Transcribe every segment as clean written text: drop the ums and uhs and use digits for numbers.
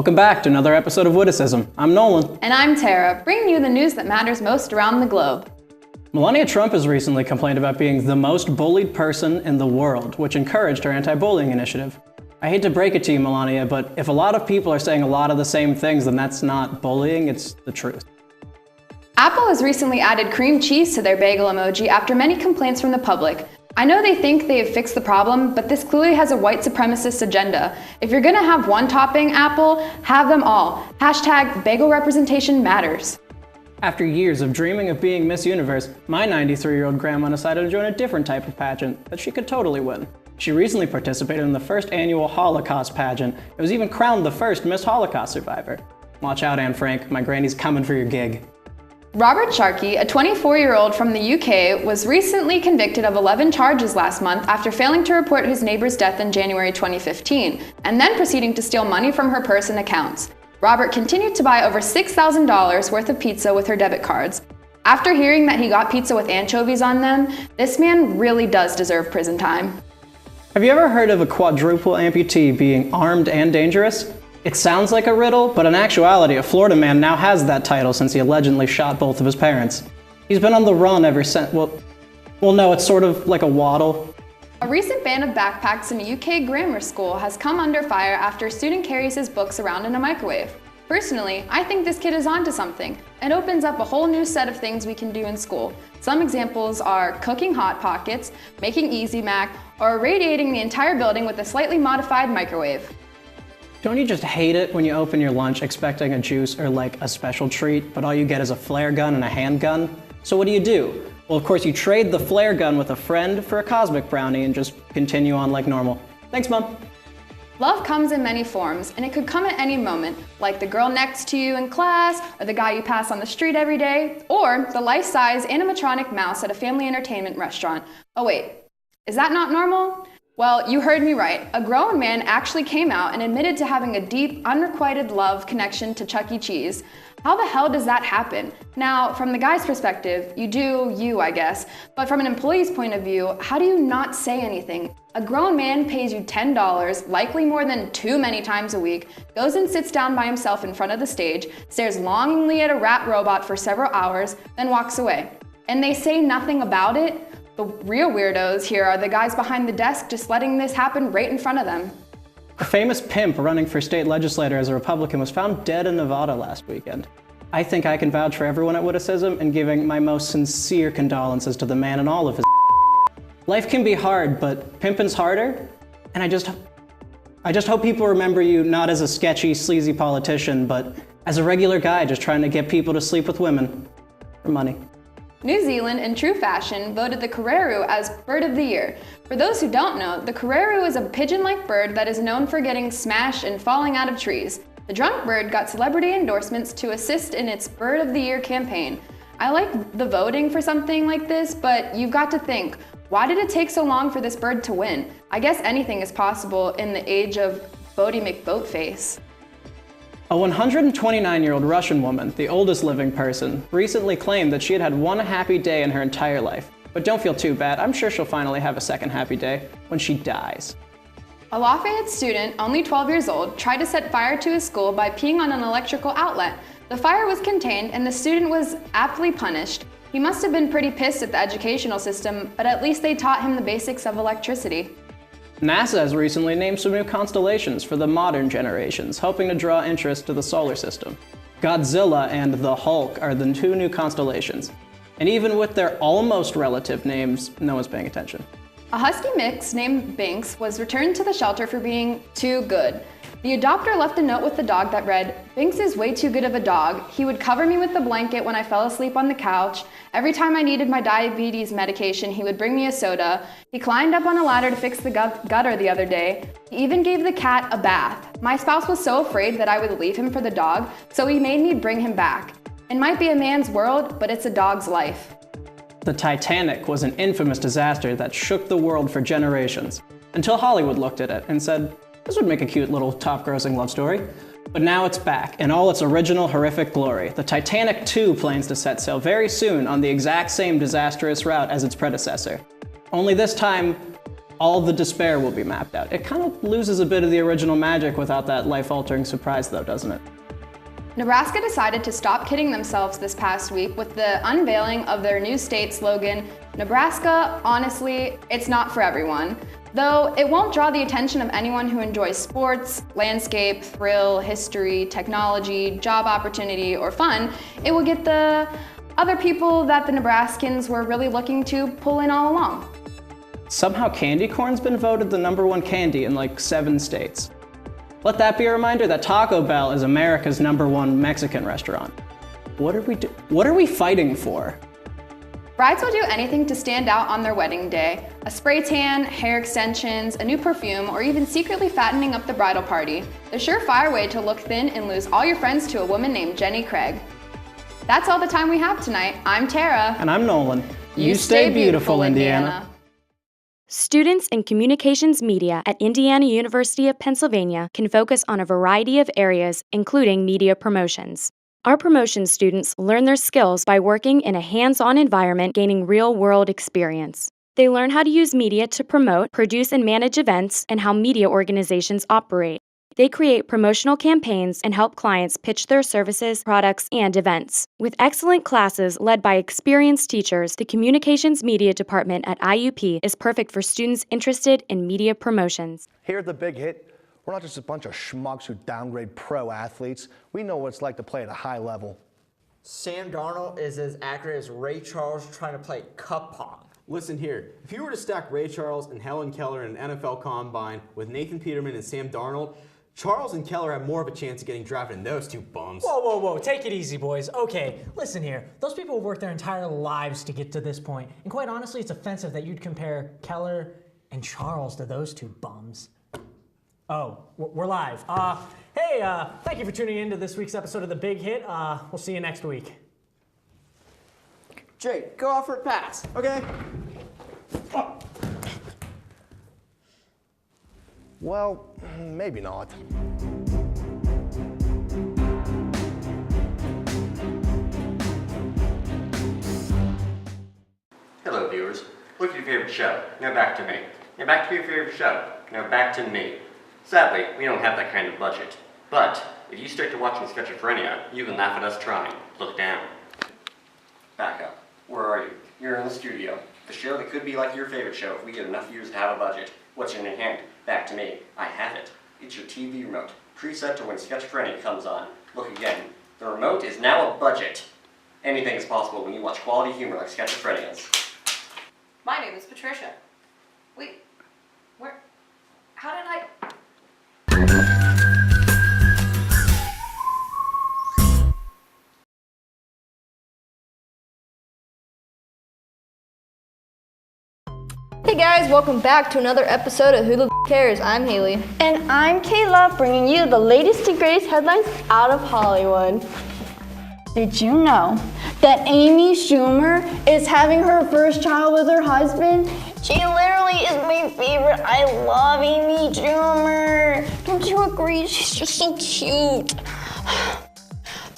Welcome back to another episode of Witticism. I'm Nolan. And I'm Tara, bringing you the news that matters most around the globe. Melania Trump has recently complained about being the most bullied person in the world, which encouraged her anti-bullying initiative. I hate to break it to you, Melania, but if a lot of people are saying a lot of the same things, then that's not bullying, it's the truth. Apple has recently added cream cheese to their bagel emoji after many complaints from the public. I know they think they have fixed the problem, but this clearly has a white supremacist agenda. If you're gonna have one topping, Apple, have them all. Hashtag bagel representation matters. After years of dreaming of being Miss Universe, my 93-year-old grandma decided to join a different type of pageant that she could totally win. She recently participated in the first annual Holocaust pageant and was even crowned the first Miss Holocaust survivor. Watch out, Anne Frank, my granny's coming for your gig. Robert Sharkey, a 24-year-old from the UK, was recently convicted of 11 charges last month after failing to report his neighbor's death in January 2015, and then proceeding to steal money from her purse and accounts. Robert continued to buy over $6,000 worth of pizza with her debit cards. After hearing that he got pizza with anchovies on them, this man really does deserve prison time. Have you ever heard of a quadruple amputee being armed and dangerous? It sounds like a riddle, but in actuality, a Florida man now has that title since he allegedly shot both of his parents. He's been on the run ever since. Well, no, it's sort of like a waddle. A recent ban of backpacks in a UK grammar school has come under fire after a student carries his books around in a microwave. Personally, I think this kid is onto something. It opens up a whole new set of things we can do in school. Some examples are cooking Hot Pockets, making Easy Mac, or irradiating the entire building with a slightly modified microwave. Don't you just hate it when you open your lunch expecting a juice or like a special treat, but all you get is a flare gun and a handgun? So what do? Well, of course, you trade the flare gun with a friend for a cosmic brownie and just continue on like normal. Thanks, Mom. Love comes in many forms, and it could come at any moment, like the girl next to you in class, or the guy you pass on the street every day, or the life-size animatronic mouse at a family entertainment restaurant. Oh wait, is that not normal? Well, you heard me right. A grown man actually came out and admitted to having a deep, unrequited love connection to Chuck E. Cheese. How the hell does that happen? Now, from the guy's perspective, you do you, I guess, but from an employee's point of view, how do you not say anything? A grown man pays you $10, likely more than too many times a week, goes and sits down by himself in front of the stage, stares longingly at a rat robot for several hours, then walks away. And they say nothing about it? The real weirdos here are the guys behind the desk just letting this happen right in front of them. A famous pimp running for state legislator as a Republican was found dead in Nevada last weekend. I think I can vouch for everyone at Witticism in giving my most sincere condolences to the man and all of his Life can be hard, but pimpin's harder, and I just hope people remember you not as a sketchy, sleazy politician, but as a regular guy just trying to get people to sleep with women for money. New Zealand, in true fashion, voted the Kararu as Bird of the Year. For those who don't know, the Kararu is a pigeon-like bird that is known for getting smashed and falling out of trees. The drunk bird got celebrity endorsements to assist in its Bird of the Year campaign. I like the voting for something like this, but you've got to think, why did it take so long for this bird to win? I guess anything is possible in the age of Bodie McBoatface. A 129-year-old Russian woman, the oldest living person, recently claimed that she had had one happy day in her entire life. But don't feel too bad, I'm sure she'll finally have a second happy day when she dies. A Lafayette student, only 12 years old, tried to set fire to his school by peeing on an electrical outlet. The fire was contained and the student was aptly punished. He must have been pretty pissed at the educational system, but at least they taught him the basics of electricity. NASA has recently named some new constellations for the modern generations, hoping to draw interest to the solar system. Godzilla and the Hulk are the two new constellations. And even with their almost relative names, no one's paying attention. A husky mix named Binks was returned to the shelter for being too good. The adopter left a note with the dog that read, "Binks is way too good of a dog. He would cover me with the blanket when I fell asleep on the couch. Every time I needed my diabetes medication, he would bring me a soda. He climbed up on a ladder to fix the gutter the other day. He even gave the cat a bath. My spouse was so afraid that I would leave him for the dog, so he made me bring him back. It might be a man's world, but it's a dog's life." The Titanic was an infamous disaster that shook the world for generations, until Hollywood looked at it and said, this would make a cute little top-grossing love story. But now it's back, in all its original horrific glory. The Titanic 2 plans to set sail very soon on the exact same disastrous route as its predecessor. Only this time, all the despair will be mapped out. It kind of loses a bit of the original magic without that life-altering surprise though, doesn't it? Nebraska decided to stop kidding themselves this past week with the unveiling of their new state slogan, Nebraska, honestly, it's not for everyone. Though it won't draw the attention of anyone who enjoys sports, landscape, thrill, history, technology, job opportunity, or fun, it will get the other people that the Nebraskans were really looking to pull in all along. Somehow candy corn's been voted the #1 candy in like 7 states. Let that be a reminder that Taco Bell is America's #1 Mexican restaurant. What are we fighting for? Brides will do anything to stand out on their wedding day. A spray tan, hair extensions, a new perfume, or even secretly fattening up the bridal party. The surefire way to look thin and lose all your friends to a woman named Jenny Craig. That's all the time we have tonight. I'm Tara. And I'm Nolan. You stay beautiful, Indiana. Students in communications media at Indiana University of Pennsylvania can focus on a variety of areas, including media promotions. Our promotions students learn their skills by working in a hands-on environment, gaining real-world experience. They learn how to use media to promote, produce, and manage events, and how media organizations operate. They create promotional campaigns and help clients pitch their services, products, and events. With excellent classes led by experienced teachers, the Communications Media Department at IUP is perfect for students interested in media promotions. Here at The Big Hit, we're not just a bunch of schmucks who downgrade pro athletes. We know what it's like to play at a high level. Sam Darnold is as accurate as Ray Charles trying to play cup pong. Listen here, if you were to stack Ray Charles and Helen Keller in an NFL combine with Nathan Peterman and Sam Darnold, Charles and Keller have more of a chance of getting drafted than those two bums. Whoa, whoa, whoa, take it easy, boys. Okay, listen here. Those people have worked their entire lives to get to this point. And quite honestly, it's offensive that you'd compare Keller and Charles to those two bums. Oh, we're live. Hey, thank you for tuning in to this week's episode of The Big Hit. We'll see you next week. Jake, go off for a pass, okay? Oh. Well, maybe not. Hello viewers, look at your favorite show, now back to me. Now back to your favorite show, now back to me. Sadly, we don't have that kind of budget. But, if you stick to watching Schizophrenia, you can laugh at us trying. Look down. Back up. Where are you? You're in the studio. The show that could be like your favorite show if we get enough viewers to have a budget. What's in your hand? Back to me. I have it. It's your TV remote, preset to when Schizophrenia comes on. Look again. The remote is now a budget. Anything is possible when you watch quality humor like Schizophrenia's. My name is Patricia. Wait, where? How did I? Hey guys, welcome back to another episode of Who the Cares. I'm Haley. And I'm Kayla, bringing you the latest and greatest headlines out of Hollywood. Did you know that Amy Schumer is having her first child with her husband? She literally is my favorite. I love Amy Schumer. Don't you agree? She's just so cute.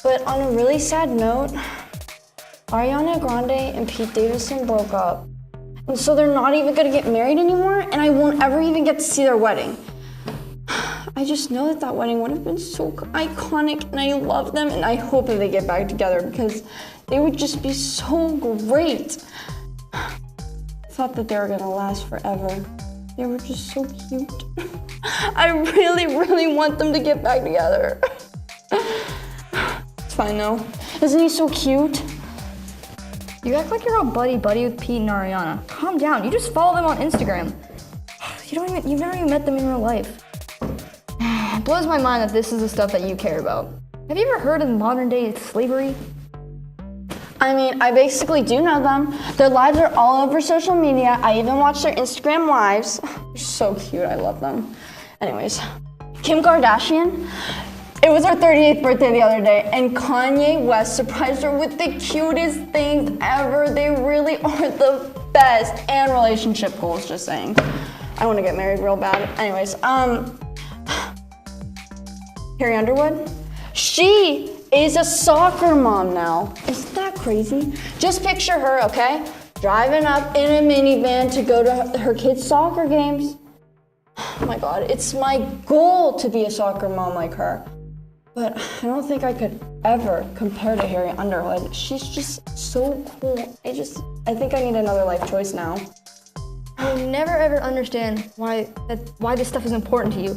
But on a really sad note, Ariana Grande and Pete Davidson broke up. And so they're not even gonna get married anymore, and I won't ever even get to see their wedding. I just know that wedding would have been so iconic, and I love them, and I hope that they get back together because they would just be so great. I thought that they were gonna last forever. They were just so cute. I really, really want them to get back together. It's fine though. Isn't he so cute? You act like you're all buddy-buddy with Pete and Ariana. Calm down, you just follow them on Instagram. You've never even met them in real life. It blows my mind that this is the stuff that you care about. Have you ever heard of modern day slavery? I mean, I basically do know them. Their lives are all over social media. I even watch their Instagram lives. They're so cute, I love them. Anyways, Kim Kardashian. It was her 38th birthday the other day, and Kanye West surprised her with the cutest things ever. They really are the best. And relationship goals, just saying. I want to get married real bad. Anyways, Carrie Underwood. She is a soccer mom now. Isn't that crazy? Just picture her, okay? driving up in a minivan to go to her kids' soccer games. Oh my God, it's my goal to be a soccer mom like her. But I don't think I could ever compare to Harry Underwood. She's just so cool. I think I need another life choice now. I will never ever understand why this stuff is important to you.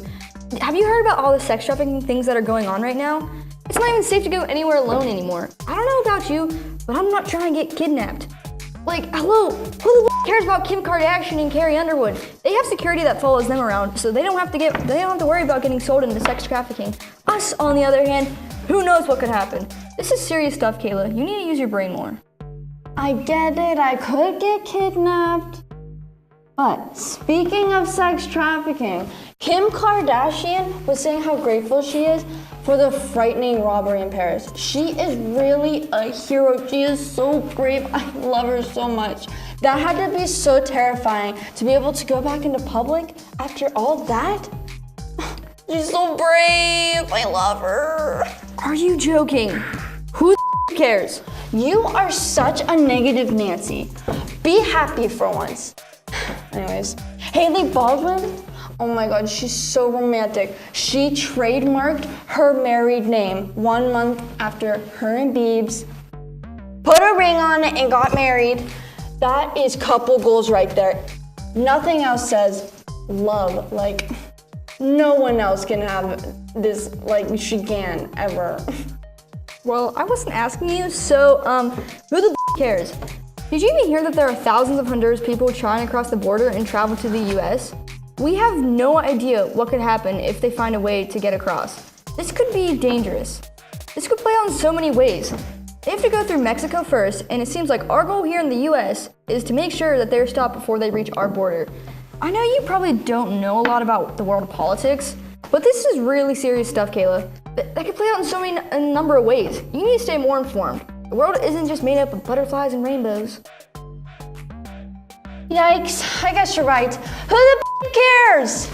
Have you heard about all the sex trafficking things that are going on right now? It's not even safe to go anywhere alone anymore. I don't know about you, but I'm not trying to get kidnapped. Like, hello, who the cares about Kim Kardashian and Carrie Underwood? They have security that follows them around, so they don't have to worry about getting sold into sex trafficking. Us, on the other hand, who knows what could happen? This is serious stuff, Kayla. You need to use your brain more. I get it, I could get kidnapped. But speaking of sex trafficking, Kim Kardashian was saying how grateful she is for the frightening robbery in Paris. She is really a hero. She is so brave. I love her so much. That had to be so terrifying to be able to go back into public after all that. She's so brave. I love her. Are you joking? Who the cares? You are such a negative Nancy. Be happy for once. Anyways, Hailey Baldwin, oh my God, she's so romantic. She trademarked her married name 1 month after her and Biebs put a ring on it and got married. That is couple goals right there. Nothing else says love. Like, no one else can have this like she can ever. Well, I wasn't asking you, so who the cares? Did you even hear that there are thousands of Honduras people trying to cross the border and travel to the US? We have no idea what could happen if they find a way to get across. This could be dangerous. This could play out in so many ways. They have to go through Mexico first, and it seems like our goal here in the US is to make sure that they're stopped before they reach our border. I know you probably don't know a lot about the world of politics, but this is really serious stuff, Kayla. That could play out in a number of ways. You need to stay more informed. The world isn't just made up of butterflies and rainbows. Yikes, I guess you're right. Who the cares?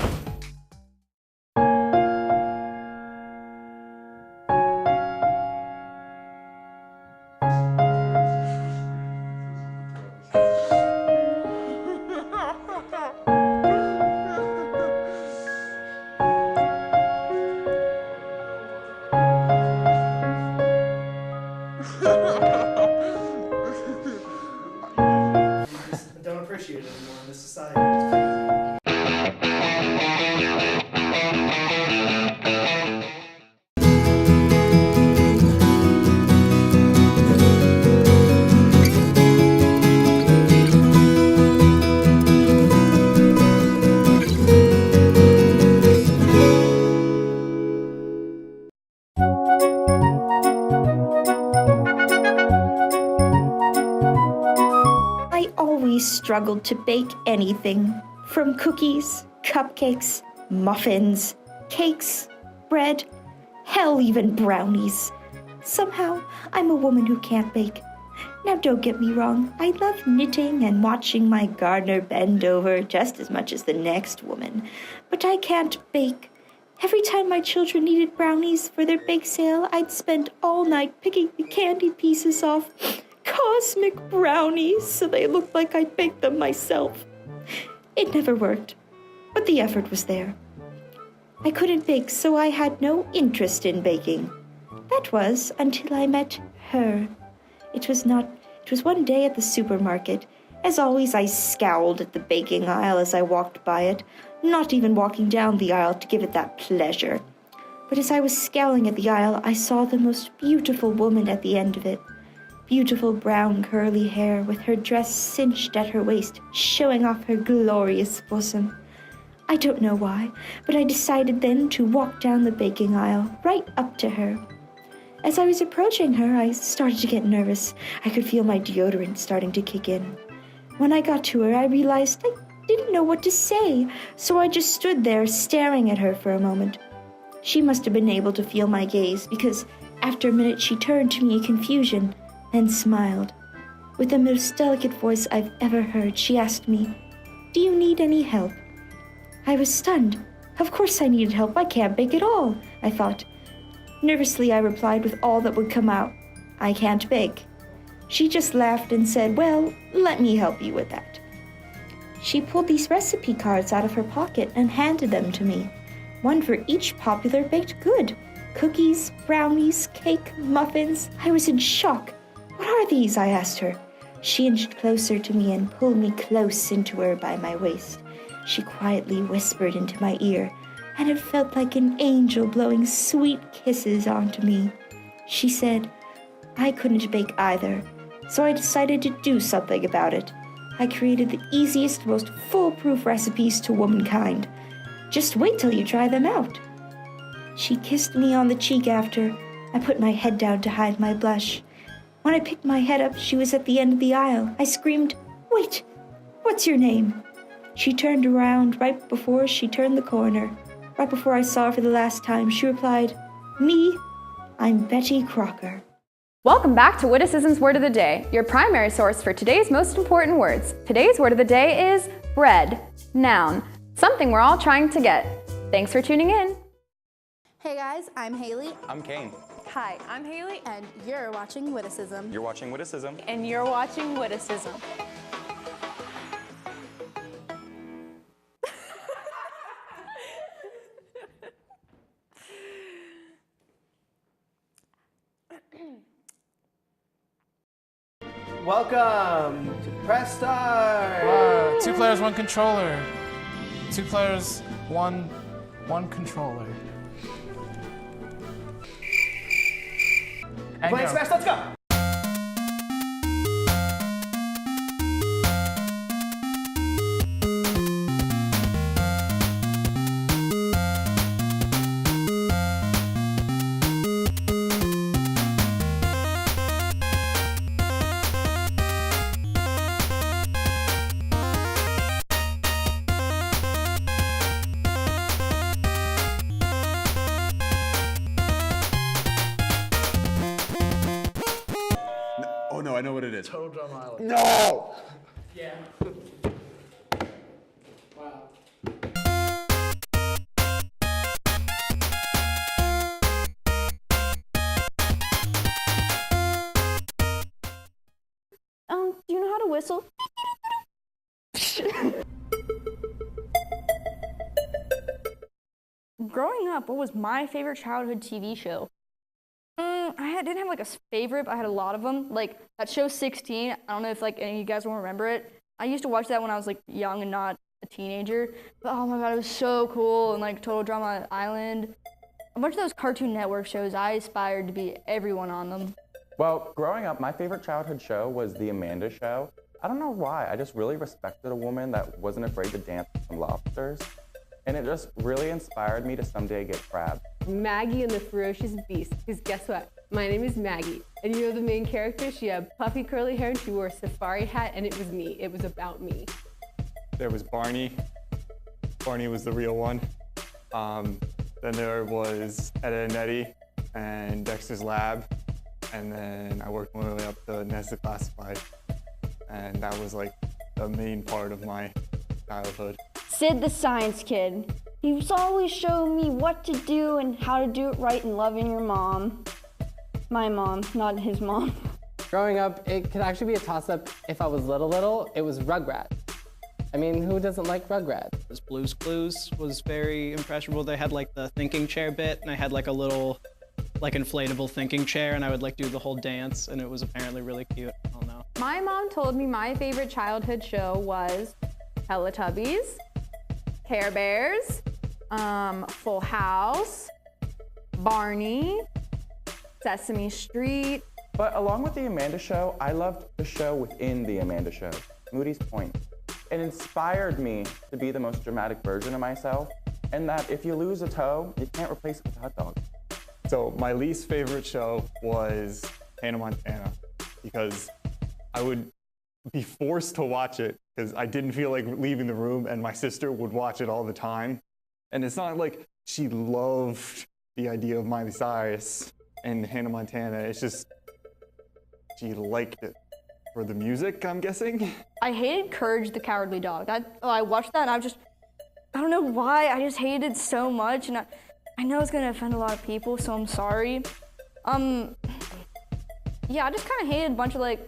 Don't appreciate it anymore in this society. Struggled to bake anything, from cookies, cupcakes, muffins, cakes, bread, hell, even brownies. Somehow, I'm a woman who can't bake. Now, don't get me wrong, I love knitting and watching my gardener bend over just as much as the next woman, but I can't bake. Every time my children needed brownies for their bake sale, I'd spend all night picking the candy pieces off cosmic brownies so they looked like I'd baked them myself. It never worked, but the effort was there. I couldn't bake, so I had no interest in baking. That was until I met her. It was one day at the supermarket. As always, I scowled at the baking aisle as I walked by it, not even walking down the aisle to give it that pleasure. But as I was scowling at the aisle, I saw the most beautiful woman at the end of it. Beautiful brown curly hair with her dress cinched at her waist, showing off her glorious bosom. I don't know why, but I decided then to walk down the baking aisle, right up to her. As I was approaching her, I started to get nervous. I could feel my deodorant starting to kick in. When I got to her, I realized I didn't know what to say, so I just stood there staring at her for a moment. She must have been able to feel my gaze, because after a minute she turned to me in confusion, then smiled. With the most delicate voice I've ever heard, she asked me, "Do you need any help?" I was stunned. Of course I needed help. I can't bake at all, I thought. Nervously, I replied with all that would come out, "I can't bake." She just laughed and said, "Well, let me help you with that." She pulled these recipe cards out of her pocket and handed them to me, one for each popular baked good. Cookies, brownies, cake, muffins. I was in shock. "What are these?" I asked her. She inched closer to me and pulled me close into her by my waist. She quietly whispered into my ear, and it felt like an angel blowing sweet kisses onto me. She said, I couldn't bake either, so I decided to do something about it. I created the easiest, most foolproof recipes to womankind. Just wait till you try them out. She kissed me on the cheek after. I put my head down to hide my blush. When I picked my head up, she was at the end of the aisle. I screamed, "Wait, what's your name?" She turned around right before she turned the corner. Right before I saw her for the last time, she replied, "Me, I'm Betty Crocker." Welcome back to Witticism's Word of the Day, your primary source for today's most important words. Today's word of the day is bread, noun, something we're all trying to get. Thanks for tuning in. Hey guys, I'm Haley. I'm Kane. Hi, I'm Haley, and you're watching Witticism. You're watching Witticism. And you're watching Witticism. Welcome to Press Start! 2 players, 1 controller. 2 players, one controller. And Playing go. Smash, let's go! Oh no, I know what it is. Toe Drum Island. No! Yeah. Wow. Do you know how to whistle? Growing up, what was my favorite childhood TV show? Didn't have like a favorite, but I had a lot of them. Like that show 16, I don't know if like any of you guys will remember it. I used to watch that when I was like young and not a teenager. But oh my god, it was so cool. And like Total Drama Island. A bunch of those Cartoon Network shows, I aspired to be everyone on them. Well, growing up, my favorite childhood show was The Amanda Show. I don't know why, I just really respected a woman that wasn't afraid to dance with some lobsters. And it just really inspired me to someday get crabs. Maggie and the Ferocious Beast, because guess what? My name is Maggie, and you know the main character? She had puffy curly hair and she wore a safari hat, and it was me. It was about me. There was Barney. Barney was the real one. Then there was Ed, Edd n Eddy and Dexter's Lab. And then I worked my way up to Nested Classified. And that was like the main part of my childhood. Sid the Science Kid. He was always showing me what to do and how to do it right and loving your mom. My mom, not his mom. Growing up, it could actually be a toss-up. If I was little, it was Rugrats. I mean, who doesn't like Rugrats? Blue's Clues was very impressionable. They had like the thinking chair bit, and I had like a little like inflatable thinking chair, and I would like do the whole dance, and it was apparently really cute. I don't know. My mom told me my favorite childhood show was Teletubbies, Care Bears, Full House, Barney, Sesame Street. But along with The Amanda Show, I loved the show within The Amanda Show, Moody's Point. It inspired me to be the most dramatic version of myself, and that if you lose a toe, you can't replace it with a hot dog. So my least favorite show was Hannah Montana, because I would be forced to watch it because I didn't feel like leaving the room, and my sister would watch it all the time. And it's not like she loved the idea of Miley Cyrus and Hannah Montana. It's just she liked it for the music, I'm guessing. I hated Courage the Cowardly Dog. I watched that and I don't know why, I just hated it so much, and I know it's gonna offend a lot of people, so I'm sorry. Yeah, I just kind of hated a bunch of like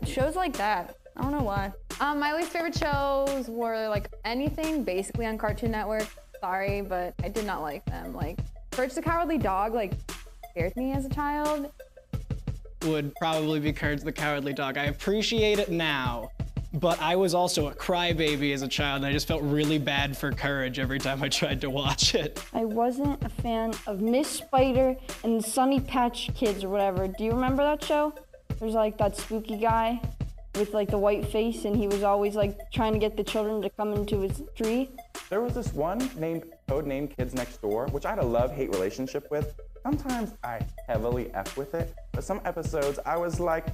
Shows like that. I don't know why. My least favorite shows were like anything basically on Cartoon Network. Sorry, but I did not like them. Like Courage the Cowardly Dog like scared me as a child. Would probably be Courage the Cowardly Dog. I appreciate it now, but I was also a crybaby as a child, and I just felt really bad for Courage every time I tried to watch it. I wasn't a fan of Miss Spider and the Sunny Patch Kids or whatever. Do you remember that show? There's like that spooky guy with like the white face, and he was always like trying to get the children to come into his tree. There was this one codenamed Kids Next Door, which I had a love-hate relationship with. Sometimes I heavily F with it, but some episodes I was like,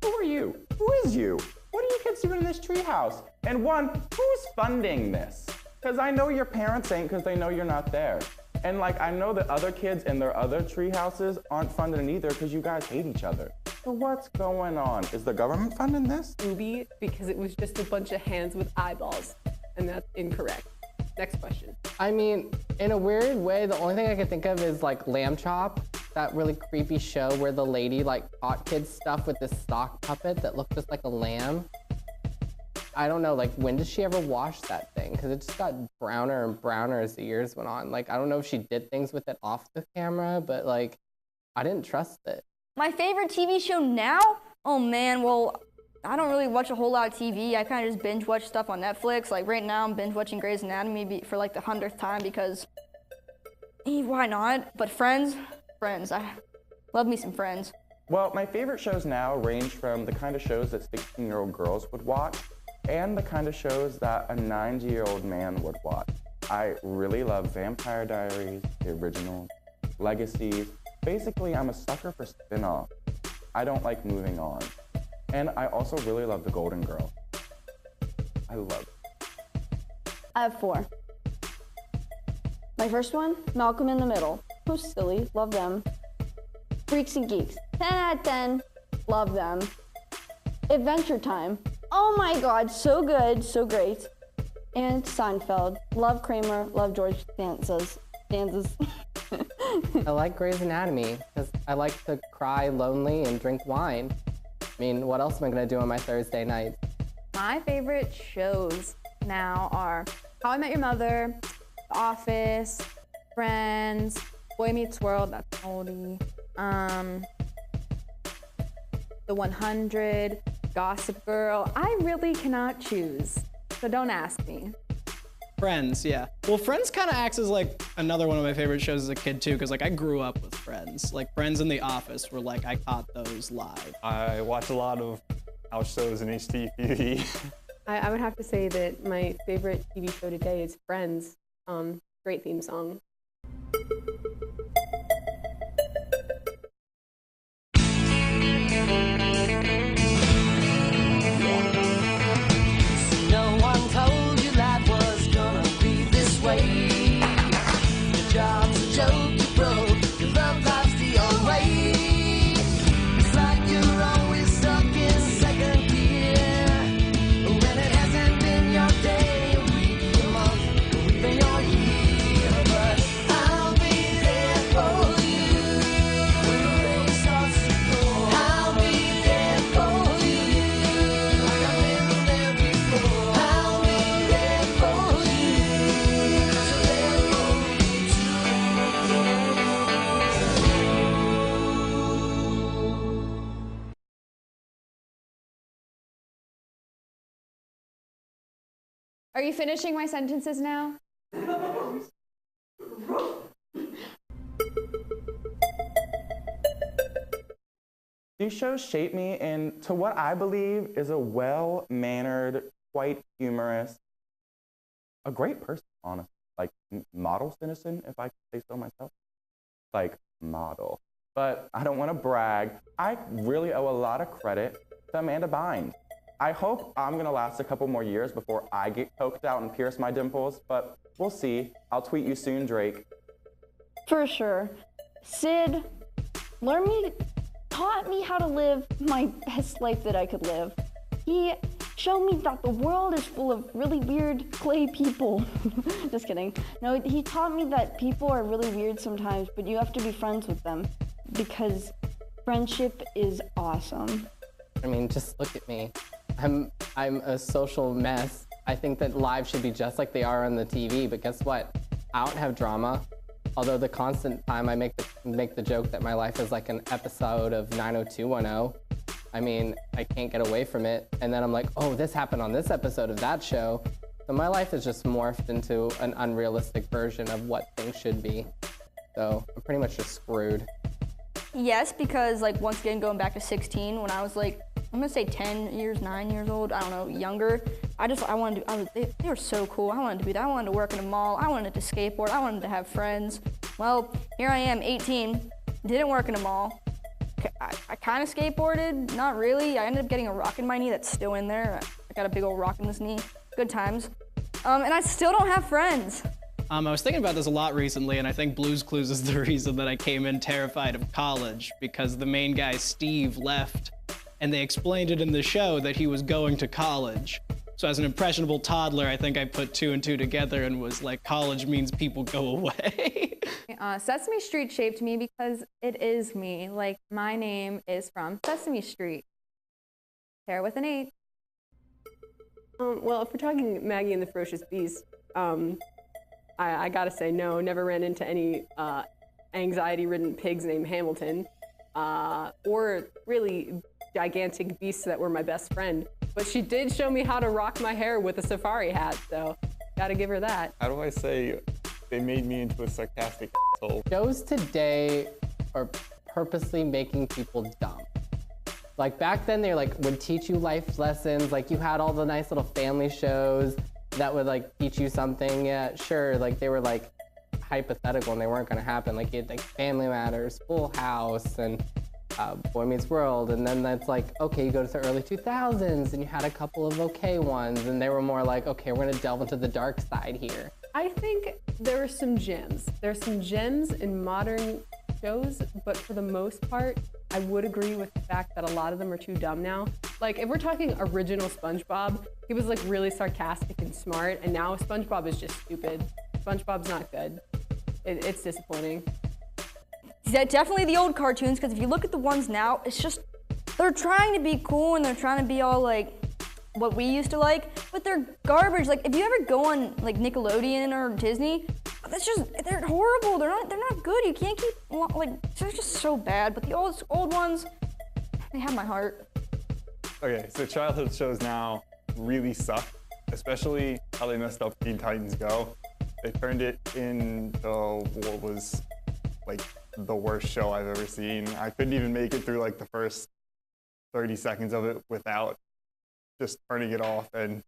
who are you? Who is you? What are you kids doing in this treehouse? And one, who's funding this? Because I know your parents ain't, because they know you're not there. And like, I know that other kids in their other tree houses aren't funding it either because you guys hate each other. So what's going on? Is the government funding this? Movie, because it was just a bunch of hands with eyeballs, and that's incorrect. Next question. I mean, in a weird way, the only thing I can think of is like Lamb Chop, that really creepy show where the lady like taught kids stuff with this sock puppet that looked just like a lamb. I don't know, like when did she ever wash that thing? Because it just got browner and browner as the years went on. Like, I don't know if she did things with it off the camera, but like, I didn't trust it. My favorite TV show now? Oh man, well, I don't really watch a whole lot of TV. I kind of just binge watch stuff on Netflix. Like right now I'm binge watching Grey's Anatomy for like the 100th time because why not? But Friends, I love me some Friends. Well, my favorite shows now range from the kind of shows that 16-year-old girls would watch and the kind of shows that a 90-year-old man would watch. I really love Vampire Diaries, the originals, Legacies. Basically, I'm a sucker for spin-offs. I don't like moving on. And I also really love The Golden Girls. I love it. I have 4. My first one, Malcolm in the Middle. Who's silly, love them. Freaks and Geeks, 10 out of 10, love them. Adventure Time, oh my god, so good, so great. And Seinfeld, love Kramer, love George Stanzas. I like Grey's Anatomy because I like to cry lonely and drink wine. I mean, what else am I gonna do on my Thursday night? My favorite shows now are How I Met Your Mother, The Office, Friends, Boy Meets World, that's an oldie, The 100, Gossip Girl. I really cannot choose, so don't ask me. Friends, yeah. Well, Friends kind of acts as like another one of my favorite shows as a kid too, because like I grew up with Friends. Like Friends and The Office were like, I caught those live. I watch a lot of house shows in HT-TV. I would have to say that my favorite TV show today is Friends. Great theme song. No one told you life was gonna be this way. Your job's a joke, you broke, your love life's the old way. It's like you're always stuck in second gear. When it hasn't been your day, your week, your month, or even your year. But I'll be there for you when the rain starts to pour. I'll be there for you like I've been there before. I'll be there for you 'cause you're there for me too. Are you finishing my sentences now? These shows shape me into what I believe is a well-mannered, quite humorous, a great person, honestly. Like, model citizen, if I could say so myself. Like, model. But I don't want to brag. I really owe a lot of credit to Amanda Bynes. I hope I'm going to last a couple more years before I get poked out and pierce my dimples, but we'll see. I'll tweet you soon, Drake. For sure. Sid, taught me how to live my best life that I could live. He showed me that the world is full of really weird clay people. Just kidding. No, he taught me that people are really weird sometimes, but you have to be friends with them because friendship is awesome. I mean, just look at me. I'm a social mess. I think that lives should be just like they are on the TV, but guess what? I don't have drama. Although the constant time I make the joke that my life is like an episode of 90210. I mean, I can't get away from it. And then I'm like, oh, this happened on this episode of that show. So my life is just morphed into an unrealistic version of what things should be. So I'm pretty much just screwed. Yes, because like once again, going back to 16, when I was like, I'm gonna say 10 years, 9 years old, I don't know, younger. They were so cool. I wanted to be that. I wanted to work in a mall. I wanted to skateboard. I wanted to have friends. Well, here I am, 18, didn't work in a mall. I kind of skateboarded, not really. I ended up getting a rock in my knee that's still in there. I got a big old rock in this knee. Good times. And I still don't have friends. I was thinking about this a lot recently, and I think Blue's Clues is the reason that I came in terrified of college, because the main guy, Steve, left, and they explained it in the show that he was going to college. So as an impressionable toddler, I think I put 2 and 2 together and was like, college means people go away. Sesame Street shaped me because it is me. Like, my name is from Sesame Street. Sarah with an H. Well, if we're talking Maggie and the Ferocious Beast, I gotta say no, never ran into any anxiety-ridden pigs named Hamilton, or really gigantic beasts that were my best friend. But she did show me how to rock my hair with a safari hat, so gotta give her that. How do I say they made me into a sarcastic asshole? Shows today are purposely making people dumb. Like back then they would teach you life lessons, like you had all the nice little family shows that would like teach you something. Yeah, sure, like they were like hypothetical and they weren't gonna happen. Like you had like Family Matters, Full House, and Boy Meets World, and then that's like, okay, you go to the early 2000s and you had a couple of okay ones, and they were more like, okay, we're gonna delve into the dark side here. I think there are some gems. There's some gems in modern shows, but for the most part, I would agree with the fact that a lot of them are too dumb now. Like, if we're talking original SpongeBob, he was like really sarcastic and smart, and now SpongeBob is just stupid. SpongeBob's not good. It's disappointing. Yeah, definitely the old cartoons, because if you look at the ones now, it's just, they're trying to be cool and they're trying to be all like what we used to like, but they're garbage. Like if you ever go on like Nickelodeon or Disney, that's just, they're horrible. They're not good. You can't keep, like, they're just so bad. But the old ones, they have my heart. Okay, so childhood shows now really suck, especially how they messed up Teen Titans Go. They turned it into what was like the worst show I've ever seen. I couldn't even make it through like the first 30 seconds of it without just turning it off and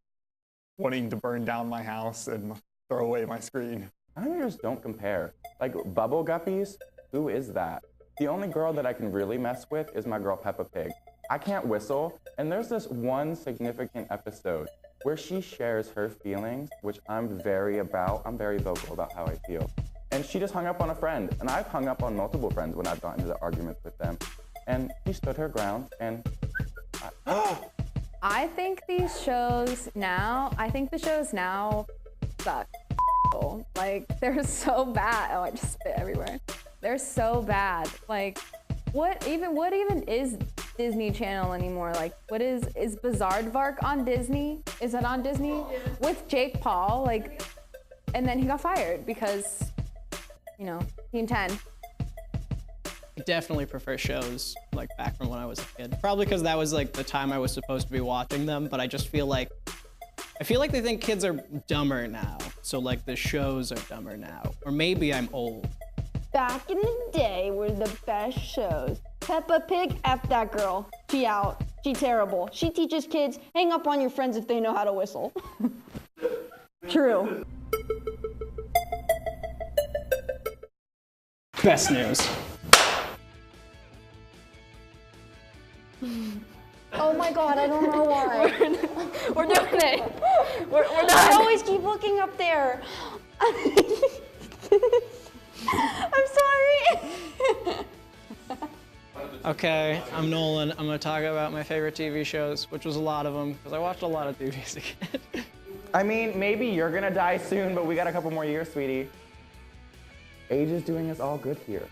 wanting to burn down my house and throw away my screen. Animators don't compare. Like Bubble Guppies, who is that? The only girl that I can really mess with is my girl Peppa Pig. I can't whistle, and there's this one significant episode where she shares her feelings, which I'm very vocal about how I feel. And she just hung up on a friend, and I've hung up on multiple friends when I've gotten into arguments with them. And she stood her ground, and I think the shows now suck. Like, they're so bad. Oh, I just spit everywhere. They're so bad. Like, what even is Disney Channel anymore? Like, what is Bizaardvark on Disney? Is it on Disney? Yeah. With Jake Paul, like, and then he got fired because, you know, Team 10. I definitely prefer shows like back from when I was a kid. Probably because that was like the time I was supposed to be watching them, but I just feel like they think kids are dumber now. So like the shows are dumber now. Or maybe I'm old. Back in the day were the best shows. Peppa Pig, F that girl. She out. She terrible. She teaches kids, hang up on your friends if they know how to whistle. True. Best news. Oh my god, I don't know why. We're doing it. We're done. I always keep looking up there. I'm sorry. Okay, I'm Nolan. I'm gonna talk about my favorite TV shows, which was a lot of them, because I watched a lot of TV as a kid. I mean, maybe you're gonna die soon, but we got a couple more years, sweetie. Age is doing us all good here.